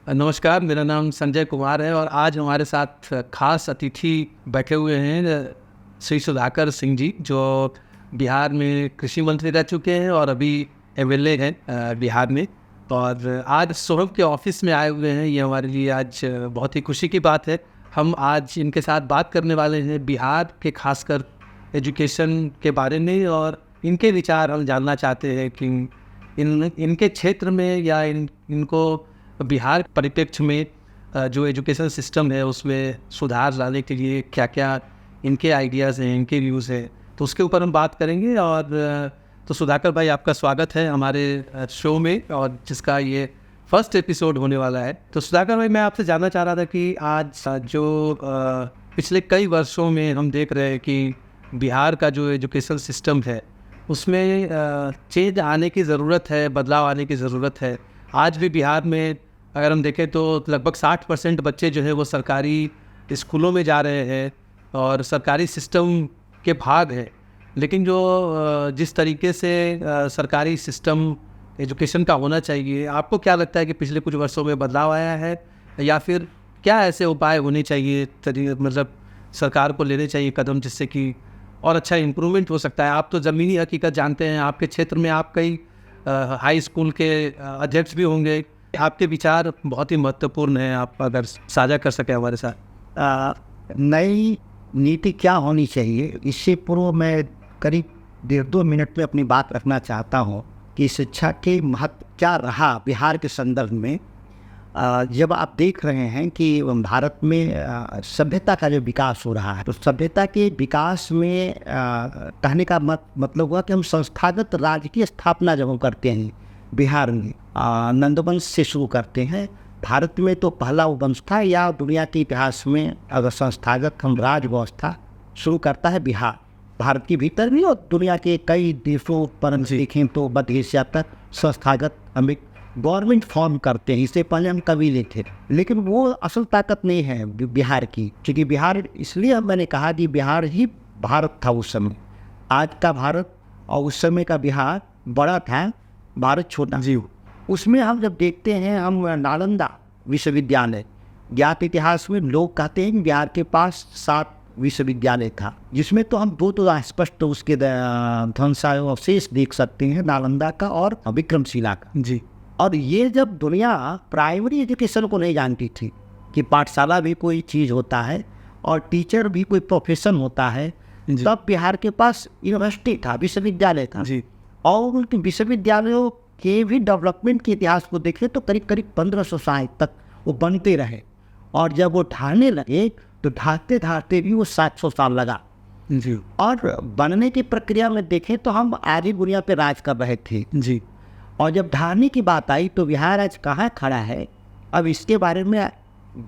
नमस्कार, मेरा नाम संजय कुमार है और आज हमारे साथ खास अतिथि बैठे हुए हैं श्री सुधाकर सिंह जी, जो बिहार में कृषि मंत्री रह चुके हैं और अभी एमएलए हैं बिहार में। और आज सोहम के ऑफिस में आए हुए हैं, ये हमारे लिए आज बहुत ही खुशी की बात है। हम आज इनके साथ बात करने वाले हैं बिहार के खासकर एजुकेशन के बारे में, और इनके विचार हम जानना चाहते हैं कि इनके क्षेत्र में या इनको बिहार परिप्रेक्ष्य में जो एजुकेशन सिस्टम है उसमें सुधार लाने के लिए क्या क्या इनके आइडियाज़ हैं, इनके व्यूज़ हैं, तो उसके ऊपर हम बात करेंगे। और तो सुधाकर भाई, आपका स्वागत है हमारे शो में, और जिसका ये फर्स्ट एपिसोड होने वाला है। तो सुधाकर भाई, मैं आपसे जानना चाह रहा था कि आज जो पिछले कई वर्षों में हम देख रहे हैं कि बिहार का जो एजुकेशन सिस्टम है उसमें चेंज आने की ज़रूरत है, बदलाव आने की ज़रूरत है। आज भी बिहार में अगर हम देखें तो लगभग 60% बच्चे जो है वो सरकारी स्कूलों में जा रहे हैं और सरकारी सिस्टम के भाग हैं। लेकिन जो जिस तरीके से सरकारी सिस्टम एजुकेशन का होना चाहिए, आपको क्या लगता है कि पिछले कुछ वर्षों में बदलाव आया है, या फिर क्या ऐसे उपाय होने चाहिए, मतलब सरकार को लेने चाहिए कदम जिससे कि और अच्छा इम्प्रूवमेंट हो सकता है? आप तो ज़मीनी हकीकत जानते हैं, आपके क्षेत्र में आप कई हाई स्कूल के अध्यक्ष भी होंगे, आपके विचार बहुत ही महत्वपूर्ण हैं, आप अगर साझा कर सकें हमारे साथ। नई नीति क्या होनी चाहिए, इससे पूर्व मैं करीब 1.5-2 मिनट में अपनी बात रखना चाहता हूँ कि शिक्षा के महत्व क्या रहा बिहार के संदर्भ में। जब आप देख रहे हैं कि भारत में सभ्यता का जो विकास हो रहा है, तो सभ्यता के विकास में कहने का मतलब हुआ कि हम संस्थागत राज्य की स्थापना जब हम करते हैं बिहार में, नंदवंश से शुरू करते हैं। भारत में तो पहला वो वंश था, या दुनिया के इतिहास में अगर संस्थागत हम राज व्यवस्था शुरू करता है बिहार, भारत के भीतर भी और दुनिया के कई देशों पर देखें तो मध्य एशिया तक संस्थागत हम एक गवर्नमेंट फॉर्म करते हैं। इससे पहले हम कबीले थे, लेकिन वो असल ताकत नहीं है बिहार की, क्योंकि बिहार, इसलिए मैंने कहा कि बिहार ही भारत था उस समय। आज का भारत और उस समय का बिहार बड़ा था, भारत छोटा जी। उसमें हम जब देखते हैं, हम नालंदा विश्वविद्यालय, ज्ञात इतिहास में लोग कहते हैं कि बिहार के पास 7 विश्वविद्यालय था, जिसमें तो हम दो तो स्पष्ट उसके ध्वंसावशेष देख सकते हैं, नालंदा का और विक्रमशिला का जी। और ये जब दुनिया प्राइमरी एजुकेशन को नहीं जानती थी कि पाठशाला भी कोई चीज़ होता है और टीचर भी कोई प्रोफेशन होता है, तब बिहार के पास यूनिवर्सिटी था, विश्वविद्यालय था जी। और उनके विश्वविद्यालयों के भी डेवलपमेंट के इतिहास को देखें तो करीब 1500 साल तक वो बनते रहे, और जब वो ढाने लगे तो ढाते ढाते भी वो 700 साल लगा जी। और बनने की प्रक्रिया में देखें तो हम आधी दुनिया पे राज कर रहे थे जी। और जब ढाने की बात आई तो बिहार आज कहाँ खड़ा है, अब इसके बारे में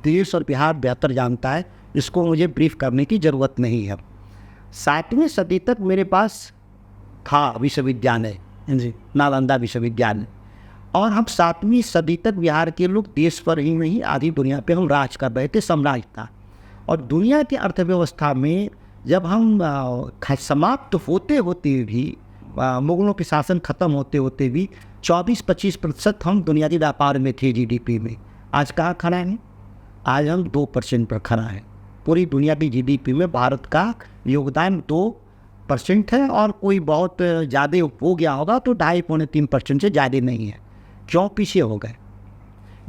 देश और बिहार बेहतर जानता है, इसको मुझे ब्रीफ करने की ज़रूरत नहीं है। 7वीं सदी तक मेरे पास था विश्वविद्यालय जी, नालंदा विश्वविद्यालय, और हम 7वीं सदी तक बिहार के लोग देश पर ही नहीं आधी दुनिया पे हम राज कर रहे थे, साम्राज्य था। और दुनिया की अर्थव्यवस्था में जब हम समाप्त होते होते भी, मुगलों के शासन खत्म होते होते भी 24-25% हम दुनियावी व्यापार में थे जीडीपी में। आज कहाँ खड़ा है? आज हम 2% पर खड़ा है। पूरी दुनिया की जीडीपी में भारत का योगदान 2% है, और कोई बहुत ज़्यादा हो गया होगा तो 2.5-3% से ज़्यादा नहीं है। क्यों पीछे हो गए?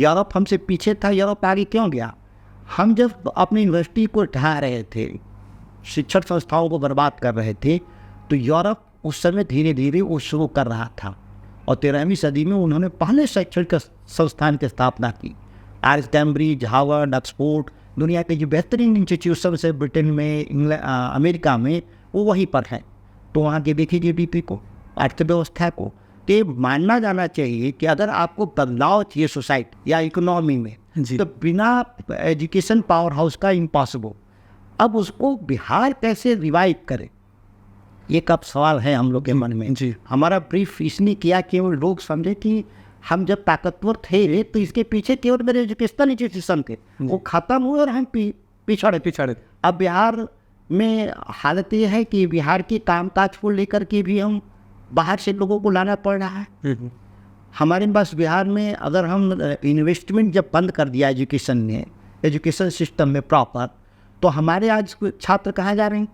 यूरोप हमसे पीछे था, यूरोप आगे क्यों गया? हम जब अपनी यूनिवर्सिटी को ढा रहे थे, शिक्षण संस्थाओं को बर्बाद कर रहे थे, तो यूरोप उस समय धीरे धीरे वो शुरू कर रहा था, और 13वीं सदी में उन्होंने पहले शैक्षणिक संस्थान की स्थापना की। आज कैम्ब्रिज, हार्वर्ड, ऑक्सफोर्ड, दुनिया के जो बेहतरीन इंस्टीट्यूशन है ब्रिटेन में, अमेरिका में, वो वहीं पर हैं। तो वहाँ के देखिए जीडीपी को, अर्थव्यवस्था को, तो मानना जाना चाहिए कि अगर आपको बदलाव चाहिए सोसाइटी या इकोनॉमी में, तो बिना एजुकेशन पावर हाउस का इम्पॉसिबल। अब उसको बिहार कैसे रिवाइव करे, ये कब सवाल है हम लोग के मन में जी। हमारा ब्रीफ इसलिए किया कि वो लोग समझे कि हम जब ताकतवर थे तो इसके पीछे केवल मेरे एजुकेशन इंस्टीट्यूशन थे, वो खत्म हुए और हम पिछड़े। अब बिहार में हालत ये है कि बिहार के कामकाज को लेकर के भी हम बाहर से लोगों को लाना पड़ रहा है। हमारे पास बिहार में अगर हम इन्वेस्टमेंट जब बंद कर दिया एजुकेशन ने, एजुकेशन सिस्टम में प्रॉपर, तो हमारे आज छात्र कहाँ जा रहे हैं?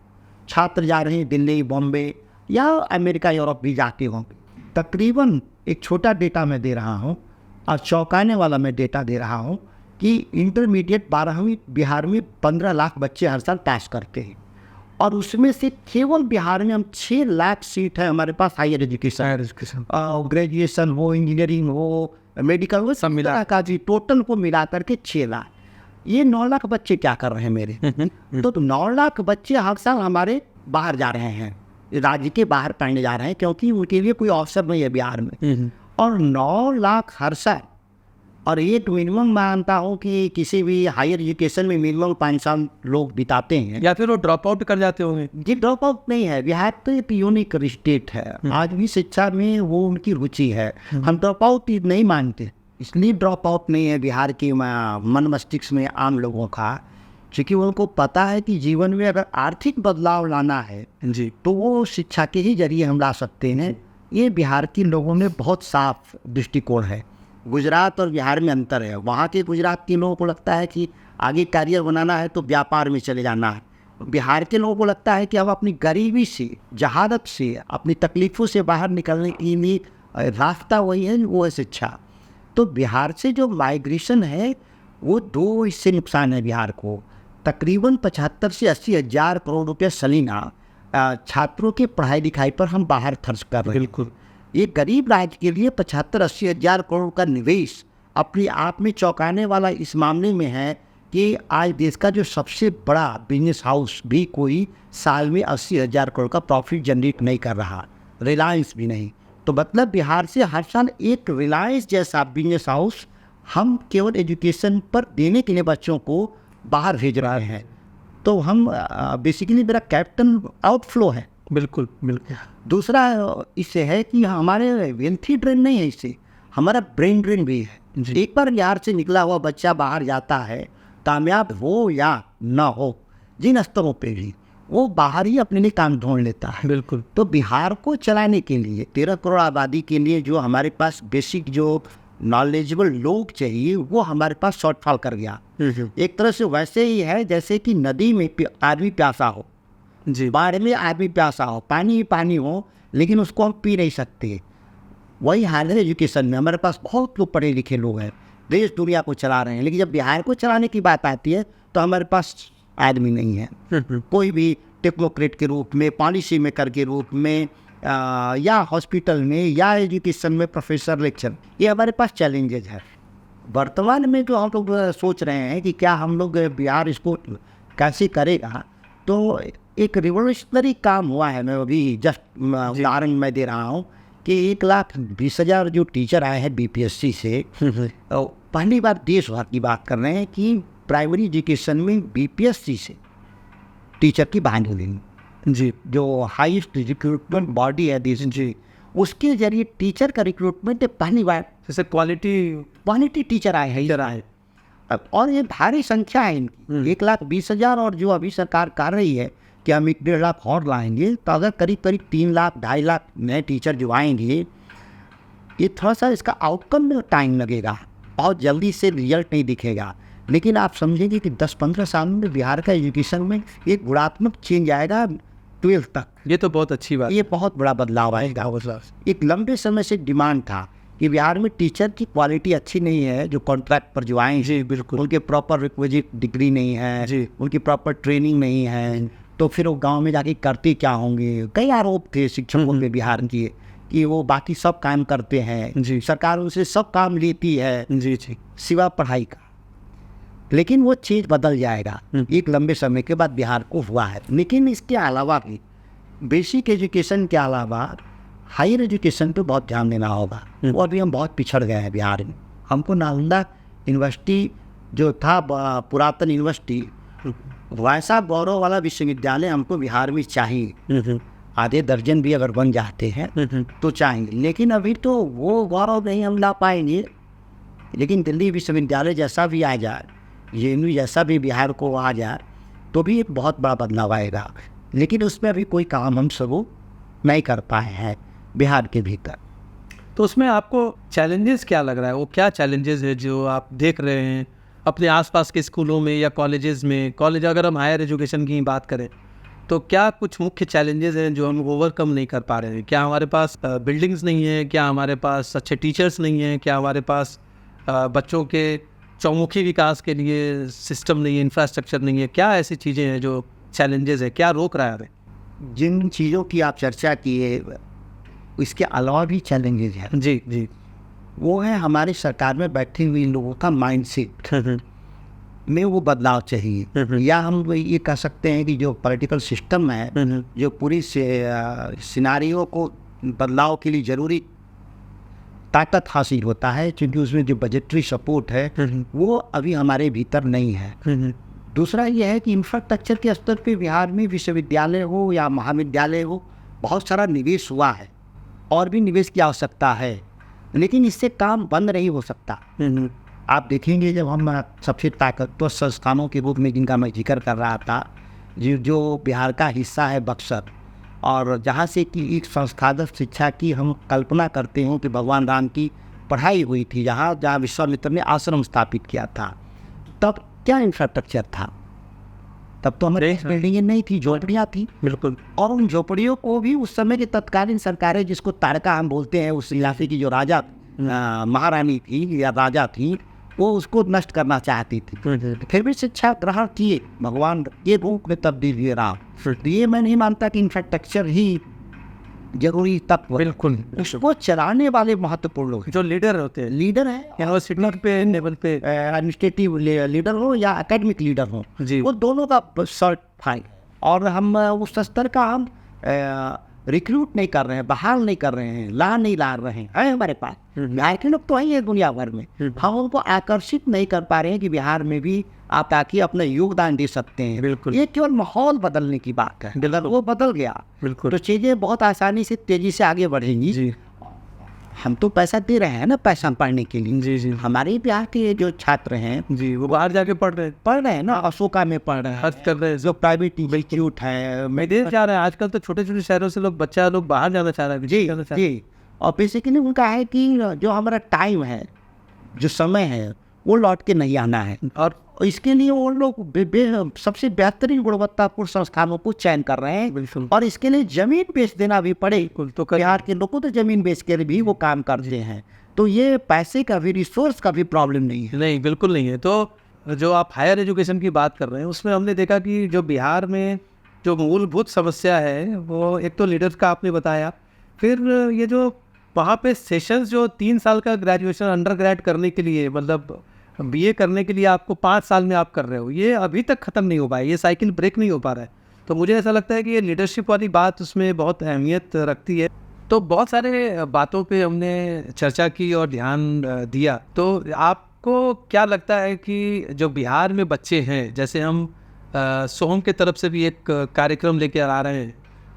छात्र जा रहे हैं दिल्ली, बॉम्बे या अमेरिका, यूरोप भी जाते होंगे। तकरीबन एक छोटा डेटा मैं दे रहा हूँ और चौंकाने वाला मैं डेटा दे रहा हूँ कि इंटरमीडिएट 12वीं बिहार में 15 लाख बच्चे हर साल पास करते हैं, और उसमें से केवल बिहार में हम 6 लाख सीट है हमारे पास हायर एजुकेशन, ग्रेजुएशन हो, इंजीनियरिंग हो, मेडिकल हो, सब मिला का जी टोटल को मिला करके 6 लाख। ये 9 लाख बच्चे क्या कर रहे हैं मेरे? तो 9 लाख बच्चे हर साल हमारे बाहर जा रहे हैं, राज्य के बाहर पढ़ने जा रहे हैं, क्योंकि उनके लिए कोई अवसर नहीं है बिहार में। और 9 लाख हर साल, और ये मिनिमम मानता हूँ कि किसी भी हायर एजुकेशन में मिनिमम 5 साल लोग बिताते हैं, या फिर वो ड्रॉप आउट कर जाते होंगे। जी ड्रॉप आउट नहीं है, बिहार तो एक यूनिक स्टेट है, आज भी शिक्षा में वो उनकी रुचि है। हम ड्रॉप आउट नहीं मानते, इसलिए ड्रॉप आउट नहीं है बिहार के मन मस्तिष्क में आम लोगों का, क्योंकि उनको पता है कि जीवन में अगर आर्थिक बदलाव लाना है जी तो वो शिक्षा के ही जरिए हम ला सकते हैं। ये बिहार के लोगों में बहुत साफ दृष्टिकोण है। गुजरात और बिहार में अंतर है। वहाँ के गुजरात के लोगों को लगता है कि आगे करियर बनाना है तो व्यापार में चले जाना है। बिहार के लोगों को लगता है कि अब अपनी गरीबी से, जहालत से, अपनी तकलीफ़ों से बाहर निकलने के लिए रास्ता वही है, वो है शिक्षा। तो बिहार से जो माइग्रेशन है वो 2 इससे नुकसान है बिहार को। तकरीबन 75 से 80 हज़ार करोड़ रुपये सलीना छात्रों के पढ़ाई लिखाई पर हम बाहर खर्च कर रहे हैं। बिल्कुल, ये गरीब राज्य के लिए 75-80 हज़ार करोड़ का निवेश अपने आप में चौंकाने वाला इस मामले में है कि आज देश का जो सबसे बड़ा बिजनेस हाउस भी कोई साल में 80 हज़ार करोड़ का प्रॉफिट जनरेट नहीं कर रहा, रिलायंस भी नहीं। तो मतलब बिहार से हर साल एक रिलायंस जैसा बिजनेस हाउस हम केवल एजुकेशन पर देने के लिए बच्चों को बाहर भेज रहे हैं। तो हम बेसिकली मेरा कैपिटल आउटफ्लो है। बिल्कुल बिल्कुल। दूसरा इससे है कि हमारे वेल्थी ड्रेन नहीं है, इससे हमारा ब्रेन ड्रेन भी है। एक बार बिहार से निकला हुआ बच्चा बाहर जाता है, कामयाब हो या ना हो, जिन स्तरों पे भी, वो बाहर ही अपने लिए काम ढूंढ लेता है। बिल्कुल। तो बिहार को चलाने के लिए 13 करोड़ आबादी के लिए जो हमारे पास बेसिक जो नॉलेजेबल लोग चाहिए वो हमारे पास शॉर्टफॉल कर गया। एक तरह से वैसे ही है जैसे कि नदी में आदमी प्यासा हो जी, बाढ़ में आदमी प्यासा हो, पानी ही पानी हो, लेकिन उसको हम पी नहीं सकते। वही हाल है एजुकेशन में। हमारे पास बहुत लोग पढ़े लिखे लोग हैं, देश दुनिया को चला रहे हैं, लेकिन जब बिहार को चलाने की बात आती है तो हमारे पास आदमी नहीं है। कोई भी टेक्नोक्रेट के रूप में, पॉलिसी मेकर के रूप में, या हॉस्पिटल में, या एजुकेशन में प्रोफेसर, लेक्चर, ये हमारे पास चैलेंजेज है। वर्तमान में जो हम लोग सोच रहे हैं कि क्या हम लोग बिहार इसको कैसे करेगा, तो एक रिवोल्यूशनरी काम हुआ है। मैं अभी जस्ट उदाहरण मैं दे रहा हूँ कि 1,20,000 जो टीचर आए हैं बीपीएससी से, पहली बार देश भर की बात कर रहे हैं कि प्राइमरी एजुकेशन में बीपीएससी से टीचर की बहाली देंगे। जी, जो हाईएस्ट रिक्रूटमेंट बॉडी है देश, जी, उसके जरिए टीचर का रिक्रूटमेंट पहली बार, जैसे क्वालिटी टीचर आए हैं। और ये भारी संख्या है इनकी, 1,20,000, और जो अभी सरकार कर रही है कि हम 1-1.5 लाख और लाएंगे, तो अगर करीब 3 लाख 2.5 लाख नए टीचर जो आएंगे, ये थोड़ा सा इसका आउटकम में टाइम लगेगा, बहुत जल्दी से रिजल्ट नहीं दिखेगा। लेकिन आप समझेंगे कि 10-15 साल में बिहार का एजुकेशन में एक गुणात्मक चेंज आएगा 12th तक। ये तो बहुत अच्छी बात। ये बहुत बड़ा बदलाव आएगा। एक लंबे समय से डिमांड था कि बिहार में टीचर की क्वालिटी अच्छी नहीं है, जो कॉन्ट्रैक्ट पर जो आए, जी बिल्कुल, उनके प्रॉपर रिक्विजिट डिग्री नहीं है, जी, उनकी प्रॉपर ट्रेनिंग नहीं है, तो फिर वो गांव में जाके करते क्या होंगे। कई आरोप थे शिक्षकों पे बिहार के कि वो बाकी सब काम करते हैं, जी, सरकार उनसे सब काम लेती है, जी जी, सिवा पढ़ाई का। लेकिन वो चीज़ बदल जाएगा एक लंबे समय के बाद, बिहार को हुआ है। लेकिन इसके अलावा भी बेसिक एजुकेशन के अलावा हायर एजुकेशन पे बहुत ध्यान देना होगा। वो अभी हम बहुत पिछड़ गए हैं बिहार में। हमको नालंदा यूनिवर्सिटी जो था पुरातन यूनिवर्सिटी, वैसा गौरव वाला विश्वविद्यालय हमको बिहार में चाहिए। आधे दर्जन भी अगर बन जाते हैं तो चाहेंगे, लेकिन अभी तो वो गौरव नहीं हम ला पाएंगे। लेकिन दिल्ली विश्वविद्यालय जैसा भी आ जाए, जेएनयू जैसा भी बिहार को आ जाए, तो भी एक बहुत बड़ा बदलाव आएगा। लेकिन उसमें अभी कोई काम हम सब नहीं कर पाए हैं बिहार के भीतर। तो उसमें आपको चैलेंजेस क्या लग रहा है, वो क्या चैलेंजेस है जो आप देख रहे हैं अपने आसपास के स्कूलों में या कॉलेजेस में? कॉलेज अगर हम हायर एजुकेशन की बात करें तो क्या कुछ मुख्य चैलेंजेस हैं जो हम ओवरकम नहीं कर पा रहे हैं? क्या हमारे पास बिल्डिंग्स नहीं है? क्या हमारे पास अच्छे टीचर्स नहीं हैं? क्या हमारे पास बच्चों के चौमुखी विकास के लिए सिस्टम नहीं है, इंफ्रास्ट्रक्चर नहीं है? क्या ऐसी चीज़ें हैं जो चैलेंजेस है, क्या रोक रहा है हमें? जिन चीज़ों की आप चर्चा किए इसके अलावा भी चैलेंजेस हैं। जी जी। वो है हमारी सरकार में बैठे हुए लोगों का माइंडसेट में वो बदलाव चाहिए, या हम ये कह सकते हैं कि जो पॉलिटिकल सिस्टम है, जो पूरी सिनारियों को बदलाव के लिए ज़रूरी ताकत हासिल होता है, क्योंकि उसमें जो बजटरी सपोर्ट है वो अभी हमारे भीतर नहीं है। दूसरा ये है कि इंफ्रास्ट्रक्चर के स्तर पे बिहार में विश्वविद्यालय हो या महाविद्यालय हो, बहुत सारा निवेश हुआ है और भी निवेश की आवश्यकता है, लेकिन इससे काम बंद नहीं हो सकता। आप देखेंगे जब हम सबसे ताकतवर संस्थानों के रूप में जिनका मैं जिक्र कर रहा था, जो बिहार का हिस्सा है बक्सर, और जहाँ से कि एक संस्थागत शिक्षा की हम कल्पना करते हैं कि भगवान राम की पढ़ाई हुई थी, जहाँ विश्वामित्र ने आश्रम स्थापित किया था, तब क्या इंफ्रास्ट्रक्चर था? तब तो हमारे बिल्डिंगें नहीं थी, झोपड़ियाँ थी। बिल्कुल। और उन झोपड़ियों को भी उस समय की तत्कालीन सरकारें, जिसको तारका हम बोलते हैं, उस इलाके की जो राजा महारानी थी या राजा थी, वो उसको नष्ट करना चाहती थी। फिर भी शिक्षा ग्रहण किए, भगवान के रूप में तब्दील हुए राम। ये मैं नहीं मानता कि इंफ्रास्ट्रक्चर ही जरूरी तत्व। बिल्कुल। उसको चलाने वाले महत्वपूर्ण लोग जो लीडर होते हैं, लीडर है, यूनिवर्सिटी पे लेवल पे एडमिनिस्ट्रेटिव लीडर हो या एकेडमिक लीडर हो, जी। वो दोनों का सर्ट फाइन। और हम उस स्तर का हम रिक्रूट नहीं कर रहे हैं, बहाल नहीं कर रहे हैं, नहीं ला रहे हैं हमारे पास। बिहार के लोग तो ही है दुनिया भर में, हम उनको आकर्षित नहीं कर पा रहे हैं कि बिहार में भी आप ताकि अपना योगदान दे सकते हैं। बिल्कुल। ये केवल माहौल बदलने की बात है, अगर वो बदल गया बिल्कुल, तो चीज़ें बहुत आसानी से तेजी से आगे बढ़ेंगी। जी हम तो पैसा दे रहे हैं ना, पैसा पढ़ने के लिए। जी जी हमारे बिहार के जो छात्र हैं जी, वो बाहर जाके पढ़ रहे हैं ना, अशोका में पढ़ रहे हैं, हज कर रहे हैं। जो प्राइवेट इंस्टीट्यूट है, विदेश जा रहे हैं आजकल तो, छोटे छोटे शहरों से बच्चा लोग बाहर जाना चाह रहे हैं। जी जी। और बेसिकली उनका है कि जो हमारा टाइम है, जो समय है, वो लौट के नहीं आना है, और इसके लिए वो लोग सबसे बेहतरीन गुणवत्तापूर्ण संस्थानों को चयन कर रहे हैं। बिल्कुल। और इसके लिए जमीन बेच देना भी पड़े तो बिहार के लोगों तो जमीन बेच के भी वो काम करते हैं। तो ये पैसे का भी, रिसोर्स का भी प्रॉब्लम नहीं है। नहीं, बिल्कुल नहीं है। तो जो आप हायर एजुकेशन की बात कर रहे हैं, उसमें हमने देखा कि जो बिहार में जो मूलभूत समस्या है, वो एक तो लीडर्स का आपने बताया, फिर ये जो वहाँ पे सेशंस जो 3 साल का ग्रेजुएशन अंडर ग्रेड करने के लिए, मतलब बीए करने के लिए आपको 5 साल में आप कर रहे हो, ये अभी तक ख़त्म नहीं हो पाया, ये साइकिल ब्रेक नहीं हो पा रहा है। तो मुझे ऐसा लगता है कि ये लीडरशिप वाली बात उसमें बहुत अहमियत रखती है। तो बहुत सारे बातों पे हमने चर्चा की और ध्यान दिया। तो आपको क्या लगता है कि जो बिहार में बच्चे हैं, जैसे हम सोहम के तरफ से भी एक कार्यक्रम लेके आ रहे हैं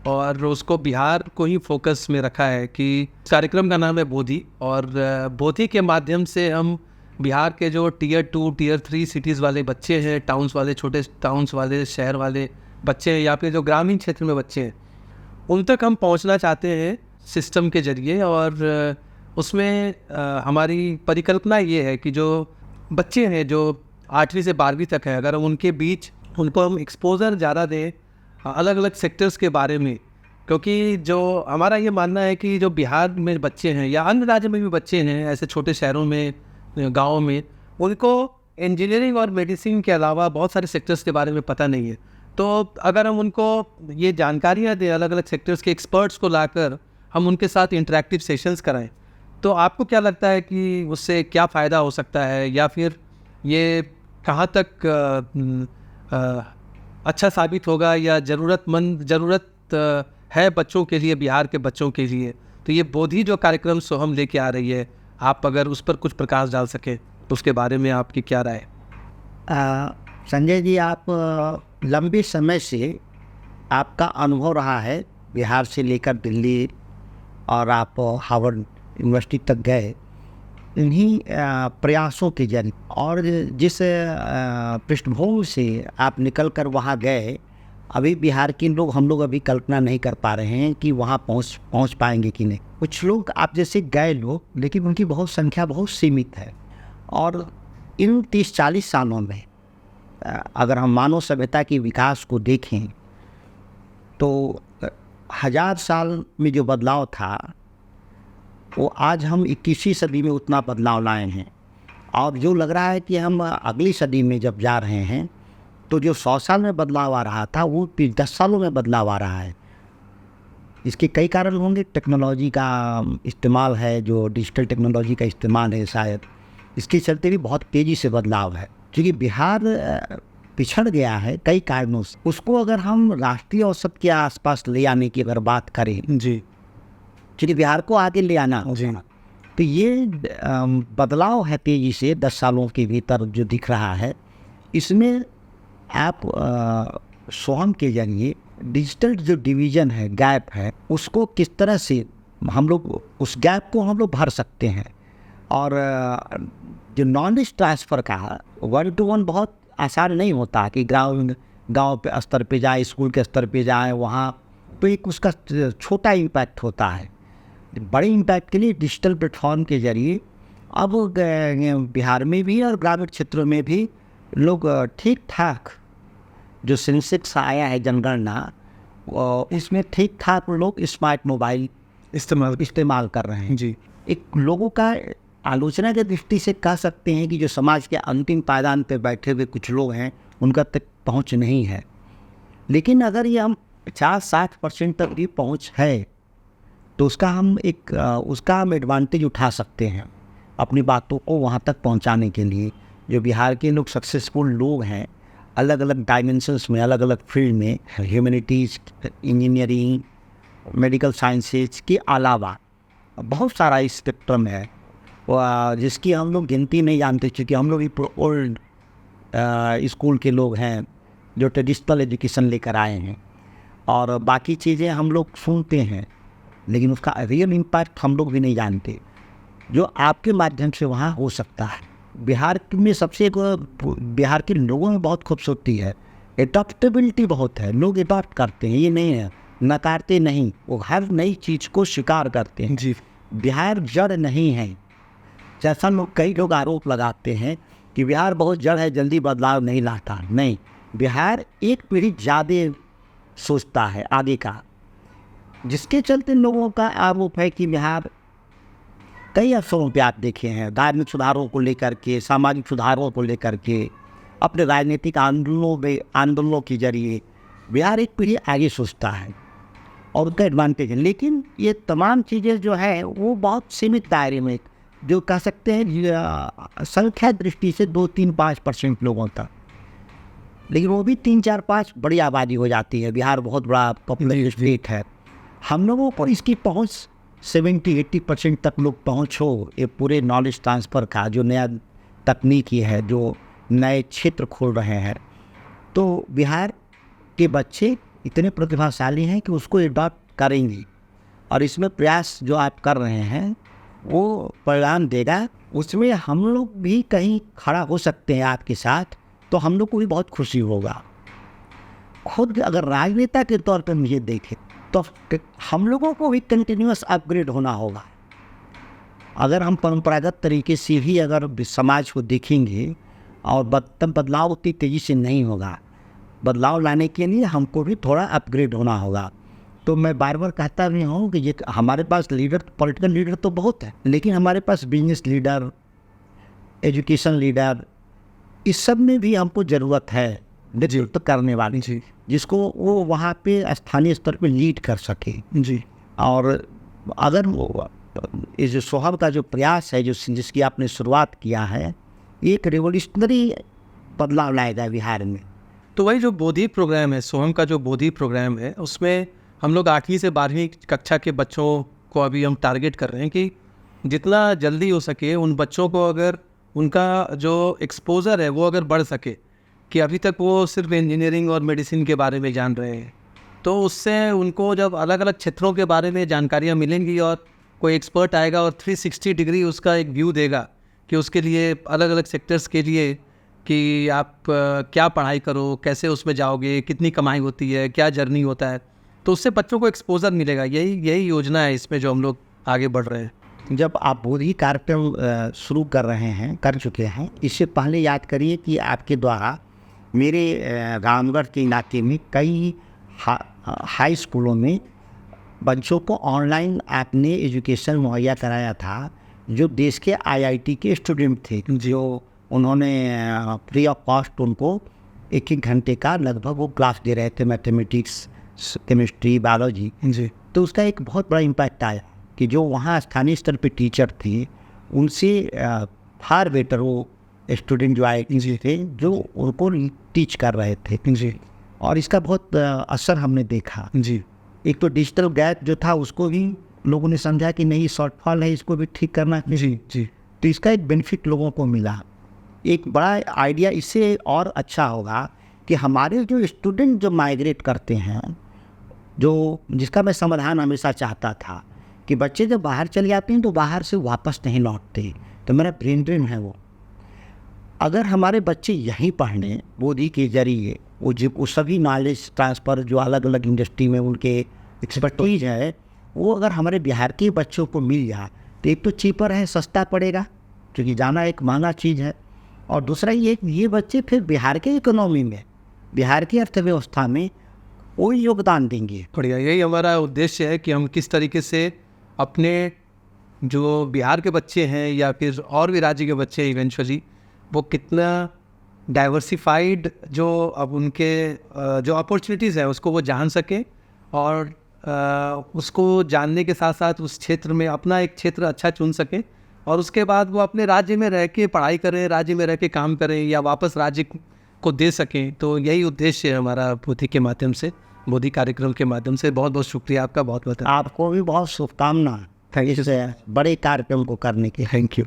और उसको बिहार को ही फोकस में रखा है, कि कार्यक्रम का नाम है बोधि, और बोधि के माध्यम से हम बिहार के जो टियर 2 टियर 3 सिटीज़ वाले बच्चे हैं, टाउन्स वाले, छोटे टाउन्स वाले, शहर वाले बच्चे हैं, या फिर जो ग्रामीण क्षेत्र में बच्चे हैं, उन तक हम पहुंचना चाहते हैं सिस्टम के ज़रिए। और उसमें हमारी परिकल्पना ये है कि जो बच्चे हैं जो 8वीं से 12वीं तक हैं, अगर उनके बीच उनको हम एक्सपोज़र ज़्यादा दें अलग अलग सेक्टर्स के बारे में, क्योंकि जो हमारा ये मानना है कि जो बिहार में बच्चे हैं या अन्य राज्य में भी बच्चे हैं, ऐसे छोटे शहरों में, गाँव में, उनको इंजीनियरिंग और मेडिसिन के अलावा बहुत सारे सेक्टर्स के बारे में पता नहीं है। तो अगर हम उनको ये जानकारियाँ दें, अलग अलग सेक्टर्स के एक्सपर्ट्स को लाकर हम उनके साथ इंटरेक्टिव सेशंस कराएं, तो आपको क्या लगता है कि उससे क्या फ़ायदा हो सकता है, या फिर ये कहाँ तक अच्छा साबित होगा, या ज़रूरत है बच्चों के लिए, बिहार के बच्चों के लिए? तो ये बोधि जो कार्यक्रम सोहम लेके आ रही है, आप अगर उस पर कुछ प्रकाश डाल सकें तो उसके बारे में आपकी क्या राय है? संजय जी, आप लंबे समय से आपका अनुभव रहा है बिहार से लेकर दिल्ली, और आप हार्वर्ड यूनिवर्सिटी तक गए इन्हीं प्रयासों के जरिए, और जिस पृष्ठभूमि से आप निकल कर वहाँ गए, अभी बिहार के लोग, हम लोग अभी कल्पना नहीं कर पा रहे हैं कि वहाँ पहुँच पाएंगे कि नहीं। कुछ लोग आप जैसे गए लोग, लेकिन उनकी बहुत संख्या बहुत सीमित है। और इन 30-40 सालों में अगर हम मानव सभ्यता के विकास को देखें तो 1000 साल में जो बदलाव था वो आज हम 21वीं सदी में उतना बदलाव लाए हैं। और जो लग रहा है कि हम अगली सदी में जब जा रहे हैं तो जो 100 साल में बदलाव आ रहा था वो 10 सालों में बदलाव आ रहा है। इसके कई कारण होंगे। टेक्नोलॉजी का इस्तेमाल है, जो डिजिटल टेक्नोलॉजी का इस्तेमाल है, शायद इसके चलते भी बहुत तेज़ी से बदलाव है। क्योंकि बिहार पिछड़ गया है कई कारणों से। उसको अगर हम राष्ट्रीय औसत के आसपास ले आने की अगर बात करें जी, क्योंकि बिहार को आगे ले आना जी, तो ये बदलाव है तेज़ी से 10 सालों के भीतर जो दिख रहा है। इसमें आप सोहम के जरिए डिजिटल जो डिवीज़न है, गैप है, उसको किस तरह से हम लोग उस गैप को हम लोग भर सकते हैं। और जो नॉलेज ट्रांसफ़र का 1 to 1 बहुत आसान नहीं होता कि गांव पे स्तर पे जाए, स्कूल के स्तर पे जाए, वहाँ तो एक उसका छोटा इम्पैक्ट होता है। बड़े इम्पैक्ट के लिए डिजिटल प्लेटफॉर्म के जरिए अब बिहार में भी और ग्रामीण क्षेत्रों में भी लोग ठीक ठाक, जो सेंसेक्स आया है जनगणना, इसमें ठीक ठाक लोग स्मार्ट मोबाइल इस्तेमाल कर रहे हैं। जी, एक लोगों का आलोचना की दृष्टि से कह सकते हैं कि जो समाज के अंतिम पायदान पर बैठे हुए कुछ लोग हैं उनका तक पहुंच नहीं है। लेकिन अगर ये हम 50-60% तक भी पहुंच है तो उसका हम एडवांटेज उठा सकते हैं अपनी बातों को वहाँ तक पहुँचाने के लिए। जो बिहार के लोग सक्सेसफुल लोग हैं अलग अलग डायमेंशंस में, अलग अलग फील्ड में, ह्यूमैनिटीज़, इंजीनियरिंग, मेडिकल साइंसेज के अलावा बहुत सारा स्पेक्ट्रम है जिसकी हम लोग गिनती नहीं जानते। क्योंकि हम लोग भी ओल्ड स्कूल के लोग हैं जो ट्रेडिशनल एजुकेशन लेकर आए हैं और बाकी चीज़ें हम लोग सुनते हैं, लेकिन उसका रियल इम्पैक्ट हम लोग भी नहीं जानते जो आपके माध्यम से वहाँ हो सकता है। बिहार में बिहार के लोगों में बहुत खूबसूरती है, एडॉप्टेबिलिटी बहुत है। लोग एडॉप्ट करते हैं, ये नहीं है, नकारते नहीं, वो हर नई चीज़ को स्वीकार करते हैं। जी, बिहार जड़ नहीं है, जैसा कई लोग आरोप लगाते हैं कि बिहार बहुत जड़ है, जल्दी बदलाव नहीं लाता। नहीं, बिहार एक पीढ़ी ज़्यादा सोचता है आगे का, जिसके चलते लोगों का आरोप है कि बिहार कई अवसरों पे आप देखे हैं, धार्मिक सुधारों को लेकर के, सामाजिक सुधारों को लेकर के, अपने राजनीतिक आंदोलनों के जरिए बिहार एक पीढ़ी आगे सोचता है और उनका एडवांटेज है। लेकिन ये तमाम चीज़ें जो है वो बहुत सीमित दायरे में, जो कह सकते हैं संख्या दृष्टि से 2-3-5% लोगों तक, लेकिन वो भी 3-4-5 बड़ी आबादी हो जाती है। बिहार बहुत बड़ा पॉपुलर स्टेट है। हम लोगों को इसकी पहुंच 70-80% तक लोग पहुंच हो, ये पूरे नॉलेज ट्रांसफ़र का जो नया तकनीकी है, जो नए क्षेत्र खोल रहे हैं, तो बिहार के बच्चे इतने प्रतिभाशाली हैं कि उसको एडॉप्ट करेंगे। और इसमें प्रयास जो आप कर रहे हैं वो परिणाम देगा। उसमें हम लोग भी कहीं खड़ा हो सकते हैं आपके साथ, तो हम लोग को भी बहुत खुशी होगा। खुद अगर राजनेता के तौर पर मुझे देखें तो हम लोगों को भी कंटिन्यूअस अपग्रेड होना होगा। अगर हम परंपरागत तरीके से ही अगर समाज को देखेंगे और बदलाव उतनी तेज़ी से नहीं होगा। बदलाव लाने के लिए हमको भी थोड़ा अपग्रेड होना होगा। तो मैं बार बार कहता भी हूँ कि ये हमारे पास पॉलिटिकल लीडर तो बहुत है, लेकिन हमारे पास बिजनेस लीडर, एजुकेशन लीडर, इस सब में भी हमको ज़रूरत है नेतृत्व करने वाली, जिसको वो वहाँ पे स्थानीय स्तर पे लीड कर सके। जी, और अगर वो इस जो सोहम का जो प्रयास है, जिसकी आपने शुरुआत किया है, एक रेवोल्यूशनरी बदलाव लाएगा बिहार में। तो वही जो बोधि प्रोग्राम है, सोहम का जो बोधि प्रोग्राम है, उसमें हम लोग 8वीं से 12वीं कक्षा के बच्चों को अभी हम टारगेट कर रहे हैं कि जितना जल्दी हो सके उन बच्चों को, अगर उनका जो एक्सपोज़र है वो अगर बढ़ सके, कि अभी तक वो सिर्फ इंजीनियरिंग और मेडिसिन के बारे में जान रहे हैं, तो उससे उनको जब अलग अलग क्षेत्रों के बारे में जानकारियाँ मिलेंगी और कोई एक्सपर्ट आएगा और 360 डिग्री उसका एक व्यू देगा कि उसके लिए अलग अलग सेक्टर्स के लिए कि आप क्या पढ़ाई करो, कैसे उसमें जाओगे, कितनी कमाई होती है, क्या जर्नी होता है, तो उससे बच्चों को एक्सपोजर मिलेगा। यही योजना है इसमें जो हम लोग आगे बढ़ रहे हैं। जब आप बोधी कार्यक्रम शुरू कर रहे हैं, कर चुके हैं, इससे पहले याद करिए कि आपके द्वारा मेरे रामगढ़ के इलाके में कई हाई स्कूलों में बच्चों को ऑनलाइन आपने एजुकेशन मुहैया कराया था, जो देश के आईआईटी के स्टूडेंट थे, जो उन्होंने फ्री ऑफ कॉस्ट उनको एक घंटे का लगभग वो क्लास दे रहे थे, मैथमेटिक्स, केमिस्ट्री, बायोलॉजी जी। तो उसका एक बहुत बड़ा इम्पैक्ट आया कि जो वहाँ स्थानीय स्तर पे टीचर थे, उनसे फार बेटर वो स्टूडेंट जो आए थे, जो उनको टीच कर रहे थे जी। और इसका बहुत असर हमने देखा। जी। एक तो डिजिटल गैप जो था उसको भी लोगों ने समझा कि नहीं, शॉर्टफॉल है, इसको भी ठीक करना है। जी। जी। तो इसका एक बेनिफिट लोगों को मिला। एक बड़ा आइडिया इससे और अच्छा होगा कि हमारे जो स्टूडेंट जो माइग्रेट करते हैं, जो जिसका मैं समाधान हमेशा चाहता था कि बच्चे जब बाहर चले जाते हैं तो बाहर से वापस नहीं लौटते, तो मेरा ब्रेन ड्रेन है वो। अगर हमारे बच्चे यहीं पढ़ने बोधी के जरिए वो सभी नॉलेज ट्रांसफ़र जो अलग अलग इंडस्ट्री में उनके एक्सपर्टीज है, वो अगर हमारे बिहार के बच्चों को मिल जाए तो एक तो चीपर है, सस्ता पड़ेगा, क्योंकि जाना एक महंगा चीज़ है, और दूसरा ये बच्चे फिर बिहार के इकोनॉमी में, बिहार की अर्थव्यवस्था में वो योगदान देंगे। बढ़िया, यही हमारा उद्देश्य है कि हम किस तरीके से अपने जो बिहार के बच्चे हैं या फिर और भी राज्य के बच्चे हैं, इवेंचुअली वो कितना डाइवर्सिफाइड जो अब उनके जो अपॉर्चुनिटीज़ हैं उसको वो जान सकें, और उसको जानने के साथ साथ उस क्षेत्र में अपना एक क्षेत्र अच्छा चुन सकें, और उसके बाद वो अपने राज्य में रह के पढ़ाई करें, राज्य में रह के काम करें या वापस राज्य को दे सकें। तो यही उद्देश्य है हमारा बोधी के माध्यम से, बोधी कार्यक्रम के माध्यम से। बहुत बहुत शुक्रिया आपका, बहुत बहुत आपको भी बहुत शुभकामना इस बड़े कार्यक्रम को करने के। Thank you.